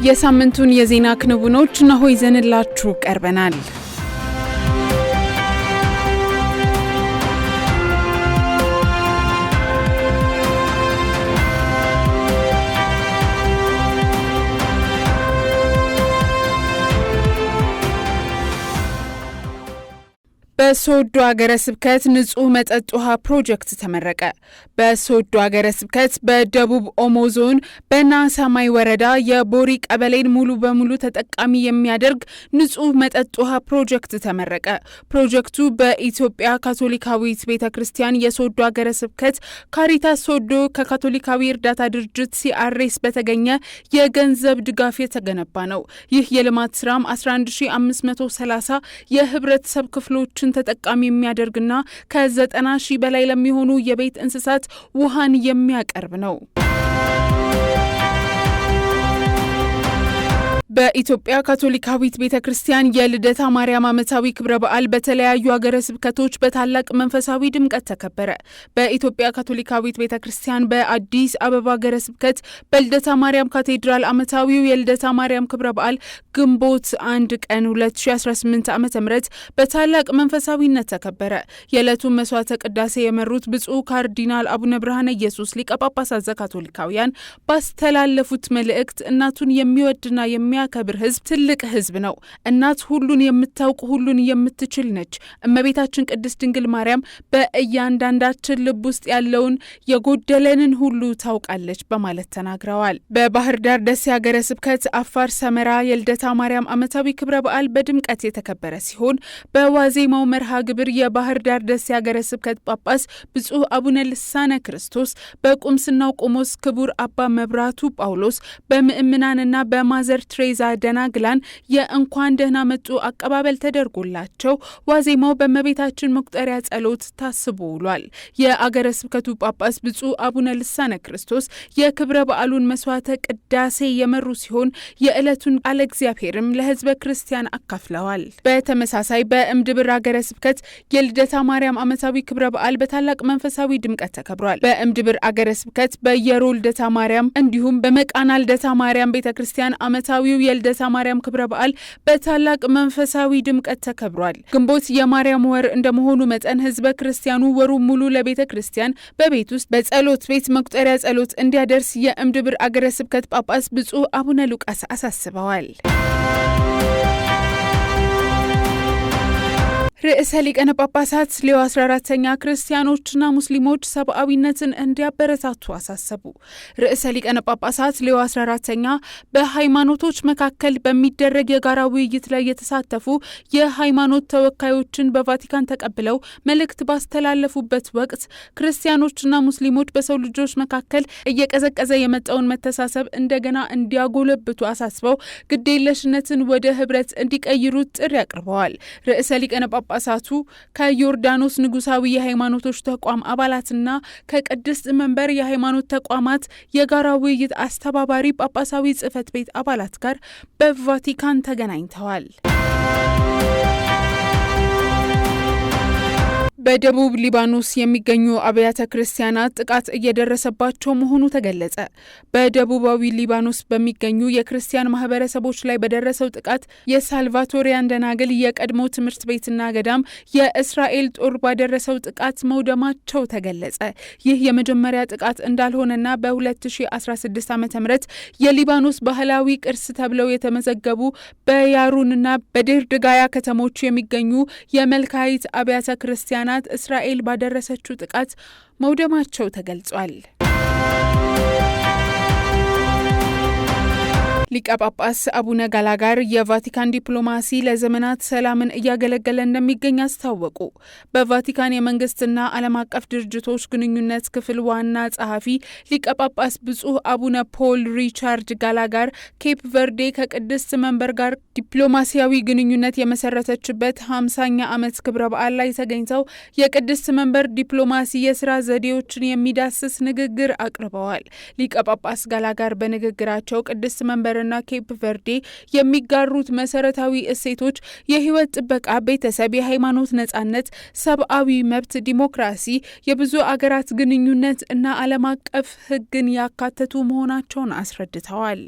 የሳምንቱን የዜና ክንውኖች ነው ይዘንላችሁ ቀርበናል። በሶዶ ሀገረ ስብከት ንጹህ መጠጥ ውሃ ፕሮጀክት ተመረቀ። በሶዶ ሀገረ ስብከት በደቡብ ኦሞ ዞን በናሳማይ ወረዳ የቦሪ ቀበሌን ሙሉ በሙሉ ተጠቃሚ የሚያደርግ ንጹህ መጠጥ ውሃ ፕሮጀክት ተመረቀ። ፕሮጀክቱ በኢትዮጵያ ካቶሊካዊት ቤተክርስቲያን የሶዶ ሀገረ ስብከት ካሪታስ ሶዶ ከካቶሊካዊ እርዳታ ድርጅት ሲአርኤስ በተገኘ የገንዘብ ድጋፍ የተገነባ ነው። ይህ የልማት ስራም 11530 የህብረተሰብ ክፍሎችን ተጠቃሚ የሚያደርግና ከ90,000 በላይ ለሚሆኑ የቤት እንስሳት ውሃን የሚያቀርብ ነው። በኢትዮጵያ ካቶሊካዊት ቤተክርስቲያን የልደታ ማርያም ዓመታዊ ክብረ በዓል በተለያዩ ሀገረ ስብከቶች በታላቅ መንፈሳዊ ድምቀት ተከበረ። በኢትዮጵያ ካቶሊካዊት ቤተክርስቲያን በአዲስ አበባ ሀገረ ስብከት በልደታ ማርያም ካቴድራል ዓመታዊው የልደታ ማርያም ክብረ በዓል ግንቦት 1 ቀን 2018 ዓ.ም በታላቅ መንፈሳዊነት ተከበረ። የዕለቱን መስዋዕተ ቅዳሴ የመሩት ብፁዕ ካርዲናል አቡነ ብርሃነ ኢየሱስ ሊቀ ጳጳሳት ዘካቶሊካውያን ባስተላለፉት መልእክት እናቱን የሚወድና የሚያከብር ሕዝብ ትልቅ ሕዝብ ነው። እናት ሁሉን የምታውቅ ሁሉን የምትችል ነች። እመቤታችን ቅድስት ድንግል ማርያም በእያንዳንዳችን ልብ ውስጥ ያለውን የጎደለንን ሁሉ ታውቃለች በማለት ተናግረዋል። በባህር ዳር ደሴ ሀገረ ስብከት አፋር ሰመራ የልደታ ማርያም ዓመታዊ ክብረ በዓል በድምቀት የተከበረ ሲሆን በዋዜማው መርሃ ግብር የባህር ዳር ደሴ ሀገረ ስብከት ጳጳስ ብፁዕ አቡነ ልሳነ ክርስቶስ፣ በቁምስናው ቆሞስ ክቡር አባ መብራቱ ጳውሎስ፣ በምእምናንና በማዘር ትሬዛ ደናግላን የእንኳን ደህና መጡ አቀባበል ተደርጎላቸው ዋዜማው በእመቤታችን መቁጠሪያ ጸሎት ታስቦ ውሏል። የአገረ ስብከቱ ጳጳስ ብፁዕ አቡነ ልሳነ ክርስቶስ የክብረ በዓሉን መስዋዕተ ቅዳሴ የመሩ ሲሆን የዕለቱን ቃለ እግዚአብሔርም ለሕዝበ ክርስቲያን አካፍለዋል። በተመሳሳይ በእምድብር አገረ ስብከት የልደታ ማርያም ዓመታዊ ክብረ በዓል በታላቅ መንፈሳዊ ድምቀት ተከብሯል። በእምድብር አገረ ስብከት በየሮ ልደታ ማርያም እንዲሁም በመቃና ልደታ ማርያም ቤተክርስቲያን ዓመታዊው የልደታ ማርያም ክብረ በዓል በታላቅ መንፈሳዊ ድምቀት ተከብሯል። ግንቦት የማርያም ወር እንደመሆኑ መጠን ሕዝበ ክርስቲያኑ ወሩ ሙሉ ለቤተ ክርስቲያን በቤት ውስጥ በጸሎት ቤት መቁጠሪያ ጸሎት እንዲያደርስ የእምድብር አገረ ስብከት ጳጳስ ብፁዕ አቡነ ሉቃስ አሳስበዋል። ርዕሰ ሊቃነ ጳጳሳት ሌዮ 14ኛ ክርስቲያኖችና ሙስሊሞች ሰብአዊነትን እንዲያበረታቱ አሳሰቡ። ርዕሰ ሊቃነ ጳጳሳት ሌዮ 14ኛ በሃይማኖቶች መካከል በሚደረግ የጋራ ውይይት ላይ የተሳተፉ የሃይማኖት ተወካዮችን በቫቲካን ተቀብለው መልእክት ባስተላለፉበት ወቅት ክርስቲያኖችና ሙስሊሞች በሰው ልጆች መካከል እየቀዘቀዘ የመጣውን መተሳሰብ እንደገና እንዲያጎለብቱ አሳስበው ግዴለሽነትን ወደ ህብረት እንዲቀይሩት ጥሪ አቅርበዋል። ርዕሰ ሊቃነ ጳጳሳቱ ከዮርዳኖስ ንጉሳዊ የሃይማኖቶች ተቋም አባላትና ከቅድስት መንበር የሃይማኖት ተቋማት የጋራ ውይይት አስተባባሪ ጳጳሳዊ ጽሕፈት ቤት አባላት ጋር በቫቲካን ተገናኝተዋል። በደቡብ ሊባኖስ የሚገኙ አብያተ ክርስቲያናት ጥቃት እየደረሰባቸው መሆኑ ተገለጸ። በደቡባዊ ሊባኖስ በሚገኙ የክርስቲያን ማህበረሰቦች ላይ በደረሰው ጥቃት የሳልቫቶሪያን ደናግል የቀድሞ ትምህርት ቤትና ገዳም የእስራኤል ጦር ባደረሰው ጥቃት መውደማቸው ተገለጸ። ይህ የመጀመሪያ ጥቃት እንዳልሆነና በ2016 ዓ.ም የሊባኖስ ባህላዊ ቅርስ ተብለው የተመዘገቡ በያሩንና በድርድጋያ ከተሞች የሚገኙ የመልካይት አብያተ ክርስቲያናት እስራኤል ባደረሰችው ጥቃት መውደማቸው ተገልጿል። ሊቀ ጳጳስ አቡነ ጋላጋር የቫቲካን ዲፕሎማሲ ለዘመናት ሰላምን እያገለገለ እንደሚገኝ አስታወቁ። በቫቲካን የመንግስትና ዓለም አቀፍ ድርጅቶች ግንኙነት ክፍል ዋና ጸሐፊ ሊቀ ጳጳስ ብፁዕ አቡነ ፖል ሪቻርድ ጋላጋር ኬፕ ቨርዴ ከቅድስት መንበር ጋር ዲፕሎማሲያዊ ግንኙነት የመሰረተችበት 50ኛ ዓመት ክብረ በዓል ላይ ተገኝተው የቅድስት መንበር ዲፕሎማሲ የስራ ዘዴዎችን የሚዳስስ ንግግር አቅርበዋል። ሊቀ ጳጳስ ጋላጋር በንግግራቸው ቅድስት መንበር ና ኬፕ ቨርዴ የሚጋሩት መሰረታዊ እሴቶች የህይወት ጥበቃ፣ ቤተሰብ፣ የሃይማኖት ነጻነት፣ ሰብአዊ መብት፣ ዲሞክራሲ፣ የብዙ አገራት ግንኙነት እና ዓለም አቀፍ ህግን ያካተቱ መሆናቸውን አስረድተዋል።